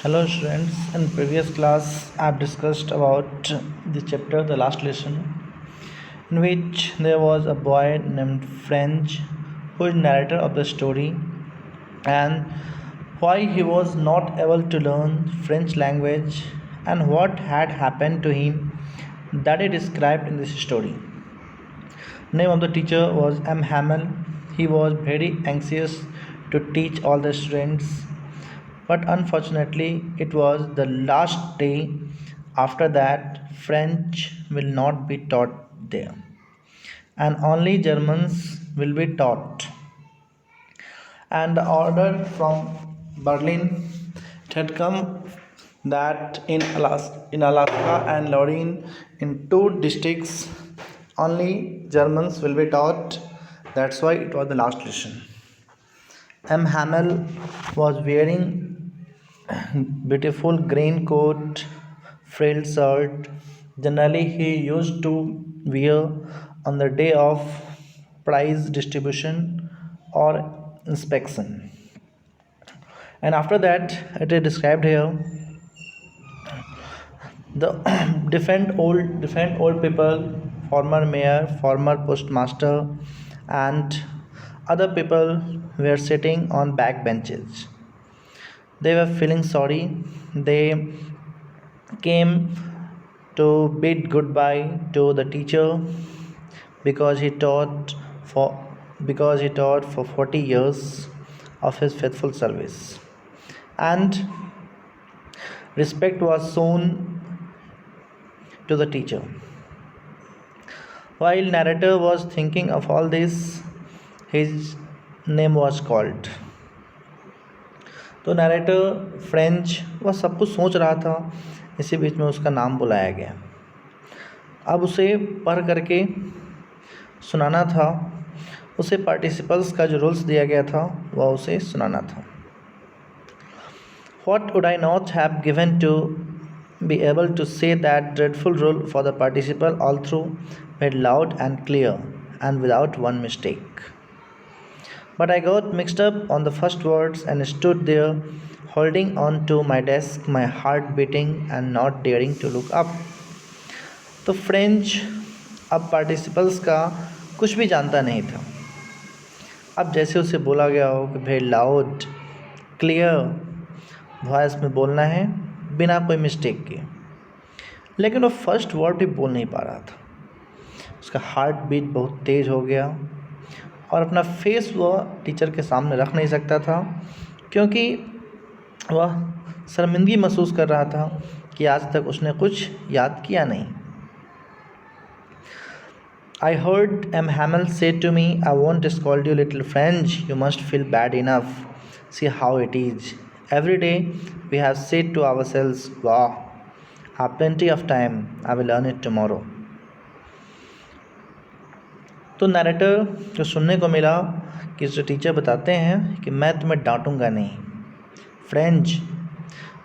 Hello students, in previous class I have discussed about the chapter, the last lesson, in which there was a boy named French who is narrator of the story and why he was not able to learn French language and what had happened to him that is described in this story. Name of the teacher was M. Hamel. He was very anxious to teach all the students, but unfortunately, it was the last day. After that, French will not be taught there, and only Germans will be taught. And the order from Berlin it had come that in Alaska and Lorraine, in two districts, only Germans will be taught. That's why it was the last lesson. M. Hamel was wearing beautiful green coat, frilled shirt. Generally, he used to wear on the day of prize distribution or inspection. And after that, it is described here the different old people, former mayor, former postmaster, and other people were sitting on back benches. They were feeling sorry. They came to bid goodbye to the teacher because he taught for because he taught for 40 years of his faithful service, and respect was shown to the teacher. While narrator was thinking of all this, his name was called. तो narrator French वह सब कुछ सोच रहा था, इसी बीच में उसका नाम बुलाया गया। अब उसे पढ़ करके सुनाना था, उसे पार्टिसिपल्स का जो रूल्स दिया गया था वह उसे सुनाना था। What would I not have given to be able to say that dreadful rule for the participle all through, made loud and clear and without one mistake. But I got mixed up on the first words and stood there holding on to my desk, my heart beating and not daring to look up. तो French अब participles का कुछ भी जानता नहीं था। अब जैसे उसे बोला गया हो कि भाई लाउड क्लियर वॉइस में बोलना है बिना कोई मिस्टेक के, लेकिन वो फर्स्ट वर्ड भी बोल नहीं पा रहा था। उसका हार्ट बीट बहुत तेज़ हो गया और अपना फेस वह टीचर के सामने रख नहीं सकता था, क्योंकि वह शर्मिंदगी महसूस कर रहा था कि आज तक उसने कुछ याद किया नहीं। I heard M. Hamel say to me, I won't scold you, little French. You must feel bad enough. See how it is. Every day we have said to ourselves, wow, I have plenty of time. I will learn it tomorrow. तो narrator को सुनने को मिला कि जो teacher बताते हैं कि मैं तुम्हें डांटूंगा नहीं, फ्रेंच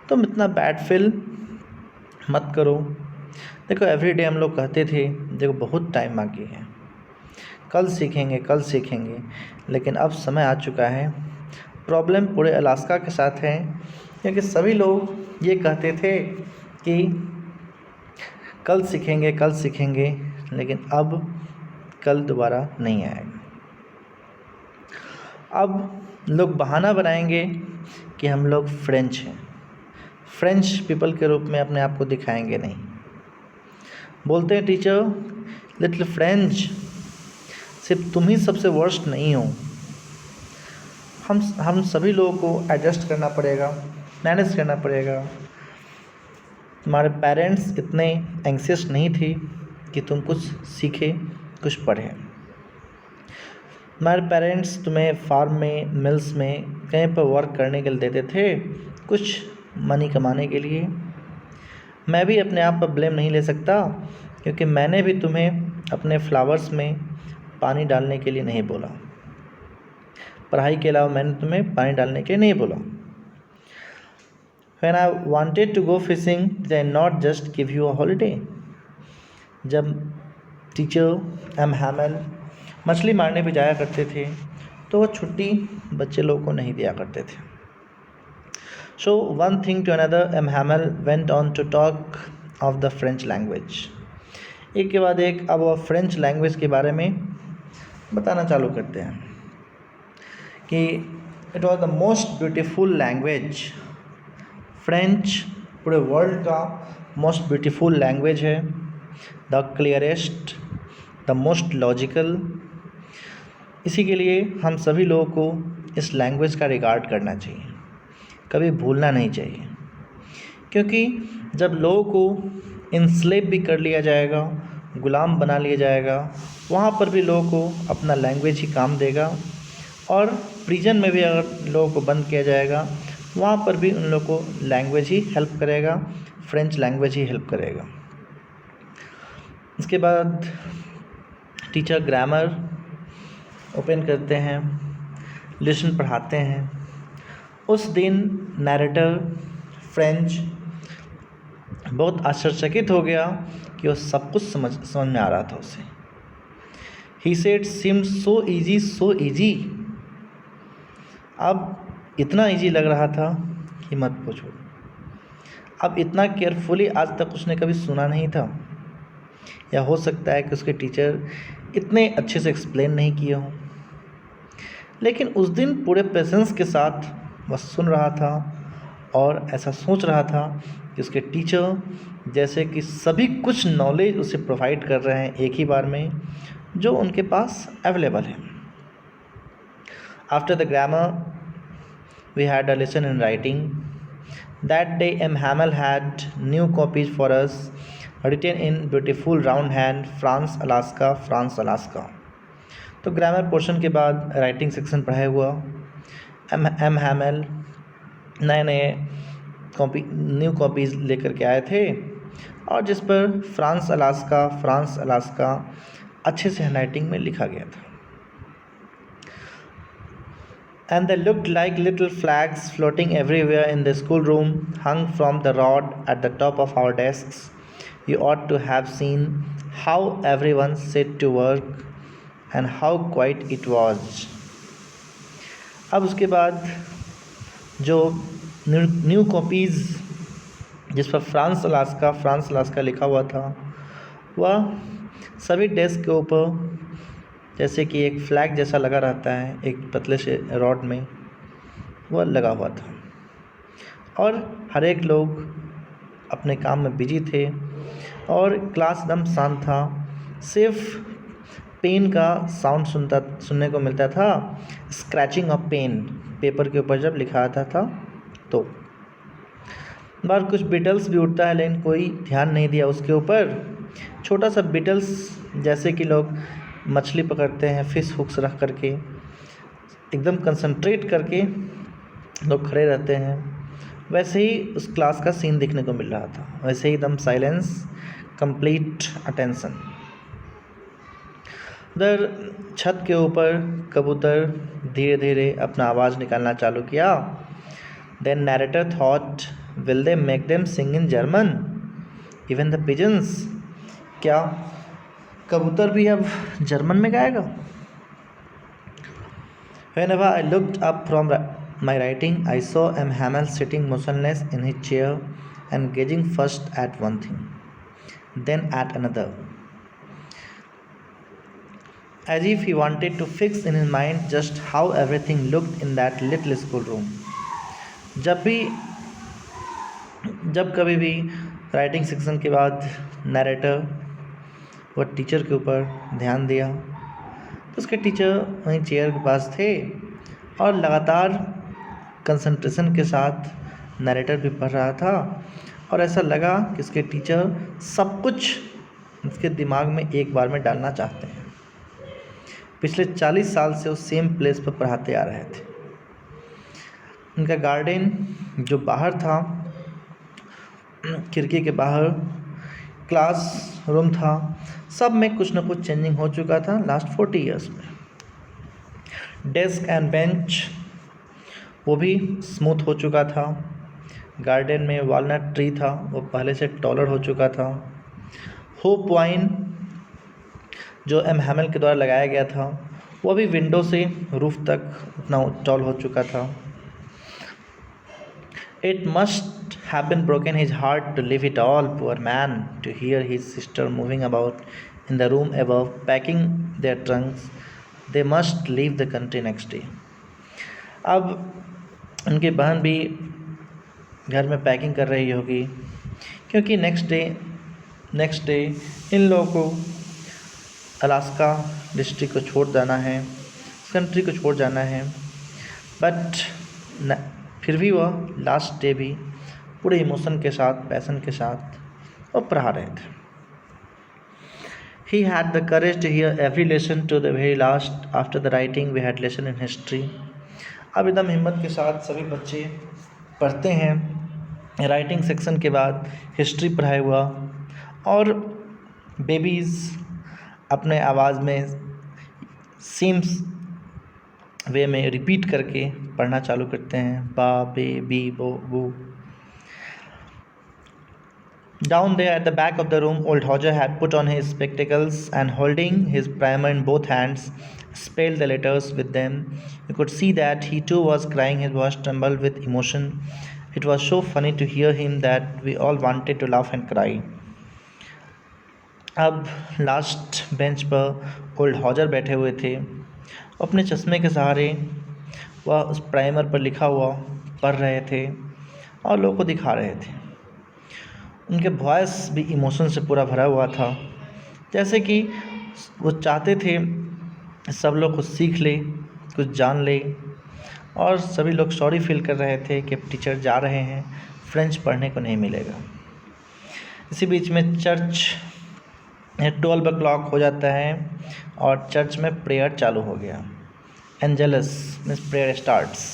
तुम इतना बैड फील मत करो। देखो एवरीडे हम लोग कहते थे देखो बहुत टाइम बाकी है, कल सीखेंगे, लेकिन अब समय आ चुका है। प्रॉब्लम पूरे अलास्का के साथ है, क्योंकि सभी लोग ये कहते थे कि कल सीखेंगे, लेकिन अब कल दोबारा नहीं आएगा। अब लोग बहाना बनाएंगे कि हम लोग फ्रेंच हैं, फ्रेंच पीपल के रूप में अपने आप को दिखाएंगे नहीं। बोलते हैं टीचर लिटिल फ्रेंच, सिर्फ तुम ही सबसे वर्स्ट नहीं हो, हम सभी लोगों को एडजस्ट करना पड़ेगा, मैनेज करना पड़ेगा। तुम्हारे पेरेंट्स इतने एंग्सियस नहीं थे कि तुम कुछ सीखे कुछ पढ़े। तुम्हारे पेरेंट्स तुम्हें फार्म में, मिल्स में कहीं पर वर्क करने के लिए देते थे, कुछ मनी कमाने के लिए। मैं भी अपने आप पर ब्लेम नहीं ले सकता, क्योंकि मैंने भी तुम्हें अपने फ्लावर्स में पानी डालने के लिए नहीं बोला, पढ़ाई के अलावा मैंने तुम्हें पानी डालने के लिए नहीं बोला। When I wanted to go fishing, did I not just give you a holiday? जब टीचर एम हैमल मछली मारने पे जाया करते थे तो वह छुट्टी बच्चे लोगों को नहीं दिया करते थे। So one thing to another, M. Hamel went on to talk of the French language. एक के बाद एक अब वह फ्रेंच लैंग्वेज के बारे में बताना चालू करते हैं कि it was the most beautiful language. French पूरे वर्ल्ड का मोस्ट ब्यूटीफुल लैंग्वेज है, the clearest, the most logical. इसी के लिए हम सभी लोगों को इस लैंग्वेज का रिगार्ड करना चाहिए, कभी भूलना नहीं चाहिए, क्योंकि जब लोगों को इंस्लेव भी कर लिया जाएगा, गुलाम बना लिया जाएगा, वहाँ पर भी लोगों को अपना लैंग्वेज ही काम देगा। और प्रिजन में भी अगर लोगों को बंद किया जाएगा, वहाँ पर भी उन लोगों को लैंग्वेज ही हेल्प करेगा, फ्रेंच लैंग्वेज ही हेल्प करेगा। इसके बाद टीचर ग्रामर ओपन करते हैं, लेसन पढ़ाते हैं। उस दिन नैरेटर फ्रेंच बहुत आश्चर्यचकित हो गया कि वो सब कुछ समझ में आ रहा था उसे। He said seemed so easy, so easy. अब इतना ईजी लग रहा था कि मत पूछो। अब इतना केयरफुली आज तक उसने कभी सुना नहीं था, या हो सकता है कि उसके टीचर इतने अच्छे से एक्सप्लेन नहीं किए हों, लेकिन उस दिन पूरे पेशेंस के साथ वह सुन रहा था और ऐसा सोच रहा था कि उसके टीचर जैसे कि सभी कुछ नॉलेज उसे प्रोवाइड कर रहे हैं एक ही बार में, जो उनके पास अवेलेबल है। After the grammar we had a lesson in writing. That day M. Hamel had new copies for us, written in beautiful round hand, France, Alaska, France, Alaska. तो ग्रामर पोर्शन के बाद राइटिंग सेक्शन पढ़ाया हुआ। M हैमल नए नए new copies लेकर के आए थे, और जिस पर फ्रांस अलास्का अच्छे से हैंडराइटिंग में लिखा गया था। And they looked like little flags floating everywhere in the schoolroom, hung from the rod at the top of our desks. You ought to have seen how everyone set to work and how quiet it was. अब उसके बाद जो new copies जिस पर France Alaska लिखा हुआ था, वह सभी डेस्क के ऊपर जैसे कि एक फ्लैग जैसा लगा रहता है एक पतले से रॉड में, वह लगा हुआ था। और हर एक लोग अपने काम में बिजी थे और क्लास एकदम शांत था। सिर्फ पेन का साउंड सुनने को मिलता था, स्क्रैचिंग ऑफ पेन पेपर के ऊपर जब लिखा आता था। तो बार कुछ बिटल्स भी उठता है, लेकिन कोई ध्यान नहीं दिया उसके ऊपर। छोटा सा बिटल्स जैसे कि लोग मछली पकड़ते हैं फिश हुक्स रख करके, एकदम कंसंट्रेट करके लोग खड़े रहते हैं, वैसे ही उस क्लास का सीन देखने को मिल रहा था। वैसे ही एकदम साइलेंस, कंप्लीट अटेंशन। उधर छत के ऊपर कबूतर धीरे धीरे अपना आवाज़ निकालना चालू किया। Then narrator thought, will they make them sing in German, even the pigeons. क्या कबूतर भी अब जर्मन में गाएगा? Whenever I looked up from my writing, I saw M. Hamel sitting motionless in his chair and gazing first at one thing, then at another, as if he wanted to fix in his mind just how everything looked in that little schoolroom. जब कभी भी writing section के बाद narrator वह teacher के ऊपर ध्यान दिया, तो उसके टीचर वहीं चेयर के पास थे और लगातार कंसंट्रेशन के साथ नैरेटर भी पढ़ रहा था, और ऐसा लगा कि उसके टीचर सब कुछ उसके दिमाग में एक बार में डालना चाहते हैं। पिछले 40 साल से वो सेम प्लेस पर पढ़ाते आ रहे थे। उनका गार्डन जो बाहर था, खिड़की के बाहर क्लास रूम था, सब में कुछ ना कुछ चेंजिंग हो चुका था लास्ट 40 ईयर्स में। डेस्क एंड बेंच वो भी स्मूथ हो चुका था। गार्डन में वॉलनट ट्री था, वो पहले से टॉलर हो चुका था। होप वाइन जो एम हैमल के द्वारा लगाया गया था, वो भी विंडो से रूफ तक उतना टॉल हो चुका था। It must have been broken his heart to leave it all, poor man, to hear his sister moving about in the room above, packing their trunks. They must leave the country next day. अब उनकी बहन भी घर में packing कर रही होगी, क्योंकि नेक्स्ट डे इन लोगों को अलास्का डिस्ट्रिक्ट को छोड़ जाना है, कंट्री को छोड़ जाना है। बट फिर भी वह लास्ट डे भी पूरे इमोशन के साथ, पैसन के साथ वो पढ़ा रहे थे। He had the courage to hear every lesson to the very last. After the writing we had lesson in history. अब एकदम हिम्मत के साथ सभी बच्चे पढ़ते हैं। राइटिंग सेक्शन के बाद हिस्ट्री पढ़ाया हुआ, और बेबीज़ अपने आवाज़ में सेम्स वे में रिपीट करके पढ़ना चालू करते हैं, बा बे बी बो बू। Down there at the back of the room, old Hodger had put on his spectacles and, holding his primer in both hands, spelled the letters with them. You could see that he too was crying. His voice trembled with emotion. It was so funny to hear him that we all wanted to laugh and cry. अब last bench पर old हॉजर बैठे हुए थे। अपने चश्मे के सहारे वह उस प्राइमर पर लिखा हुआ पढ़ रहे थे और लोगों को दिखा रहे थे। उनके वॉइस भी इमोशन से पूरा भरा हुआ था, जैसे कि वो चाहते थे सब लोग कुछ सीख ले, कुछ जान ले। और सभी लोग सॉरी फील कर रहे थे कि टीचर जा रहे हैं, फ्रेंच पढ़ने को नहीं मिलेगा। इसी बीच में चर्च 12 o'clock हो जाता है और चर्च में प्रेयर चालू हो गया। Angeles means prayer starts.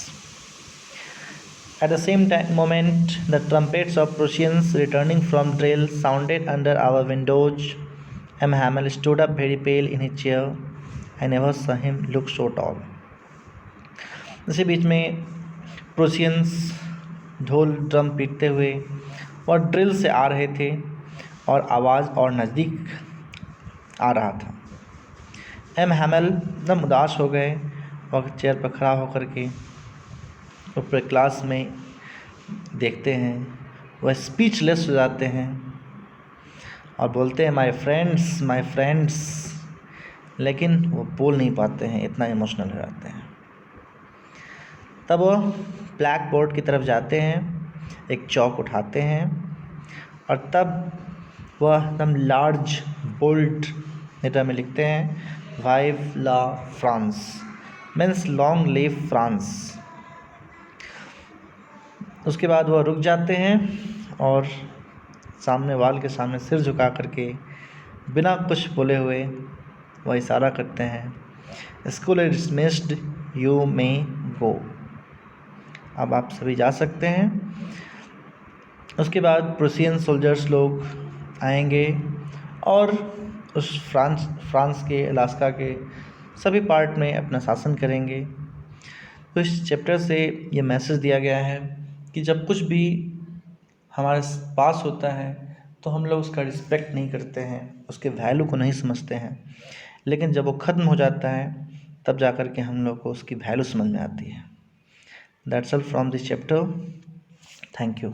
At the same moment, the trumpets of Prussians returning from drill sounded under our windows. M. Hamel stood up very pale in his chair. I never saw him look so tall. इसी बीच में प्रूसियंस ढोल drum पीटते हुए और drill से आ रहे थे और आवाज़ और नज़दीक आ रहा था। एम हैमल एकदम उदास हो गए और चेयर पर खड़ा होकर के ऊपर क्लास में देखते हैं। वह स्पीचलेस हो जाते हैं और बोलते हैं माय फ्रेंड्स, लेकिन वो बोल नहीं पाते हैं, इतना इमोशनल हो जाते हैं। तब वह ब्लैक बोर्ड की तरफ जाते हैं, एक चौक उठाते हैं और तब वह एकदम लार्ज बोल्ड लेटर में लिखते हैं वाइव ला France, means long live France. उसके बाद वह रुक जाते हैं और सामने वाल के सामने सिर झुका करके बिना कुछ बोले हुए वह इशारा करते हैं school is dismissed, you may go. अब आप सभी जा सकते हैं। उसके बाद प्रूसियन सोल्जर्स लोग आएंगे और उस फ्रांस के अलास्का के सभी पार्ट में अपना शासन करेंगे। तो इस चैप्टर से ये मैसेज दिया गया है कि जब कुछ भी हमारे पास होता है तो हम लोग उसका रिस्पेक्ट नहीं करते हैं, उसके वैल्यू को नहीं समझते हैं, लेकिन जब वो ख़त्म हो जाता है तब जा कर के हम लोग को उसकी वैल्यू समझ में आती है। That's all from this chapter. Thank you.